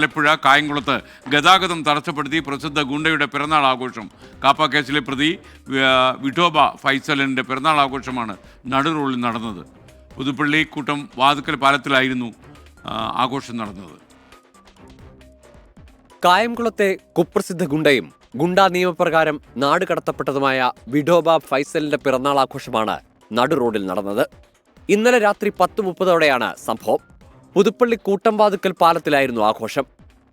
ആലപ്പുഴ കായംകുളത്ത് ഗതാഗതം തടസ്സപ്പെടുത്തി പ്രസിദ്ധ ഗുണ്ടയുടെ പിറന്നാൾ ആഘോഷം. കാപ്പ കേസിലെ പ്രതി വിഠോബ ഫൈസലിൻ്റെ പിറന്നാൾ ആഘോഷമാണ് നടുറോഡിൽ നടന്നത്. പുതുപ്പള്ളി കൂട്ടം വാതുക്കൽ പാലത്തിലായിരുന്നു ആഘോഷം നടന്നത്. കായംകുളത്തെ കുപ്രസിദ്ധ ഗുണ്ടയും ഗുണ്ടാ നിയമപ്രകാരം നാട് കടത്തപ്പെട്ടതുമായ വിഠോബ ഫൈസലിന്റെ പിറന്നാൾ ആഘോഷമാണ് നടുറോഡിൽ നടന്നത്. ഇന്നലെ രാത്രി 10:30 സംഭവം. പുതുപ്പള്ളി കൂട്ടംവാതുക്കൽ പാലത്തിലായിരുന്നു ആഘോഷം.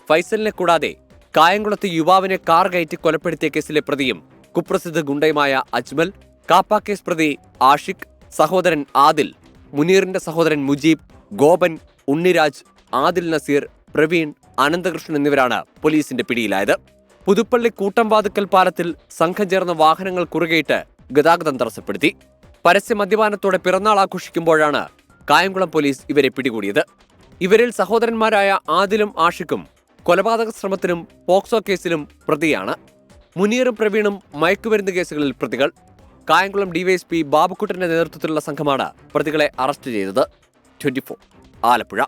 ഫൈസലിനെ കൂടാതെ കായംകുളത്ത് യുവാവിനെ കാർ കയറ്റി കൊലപ്പെടുത്തിയ കേസിലെ പ്രതിയും കുപ്രസിദ്ധ ഗുണ്ടയുമായ അജ്മൽ, കാപ്പ കേസ് പ്രതി ആഷിഖ്, സഹോദരൻ ആദിൽ, മുനീറിന്റെ സഹോദരൻ മുജീബ്, ഗോപൻ, ഉണ്ണിരാജ്, ആദിൽ നസീർ, പ്രവീൺ, അനന്തകൃഷ്ണൻ എന്നിവരാണ് പോലീസിന്റെ പിടിയിലായത്. പുതുപ്പള്ളി കൂട്ടംവാതുക്കൽ പാലത്തിൽ സംഘം ചേർന്ന വാഹനങ്ങൾ കുറുകയിട്ട് ഗതാഗതം തടസ്സപ്പെടുത്തി. പരസ്യ മദ്യപാനത്തോടെ പിറന്നാൾ ആഘോഷിക്കുമ്പോഴാണ് കായംകുളം പോലീസ് ഇവരെ പിടികൂടിയത്. ഇവരിൽ സഹോദരന്മാരായ ആദിലും ആഷിഖും കൊലപാതക ശ്രമത്തിനും പോക്സോ കേസിലും പ്രതിയാണ്. മുനീറും പ്രവീണും മയക്കുമരുന്ന് കേസുകളിൽ പ്രതികൾ. കായംകുളം ഡിവൈഎസ്പി ബാബുക്കുട്ടന്റെ നേതൃത്വത്തിലുള്ള സംഘമാണ് പ്രതികളെ അറസ്റ്റ് ചെയ്തത്. 24 ആലപ്പുഴ.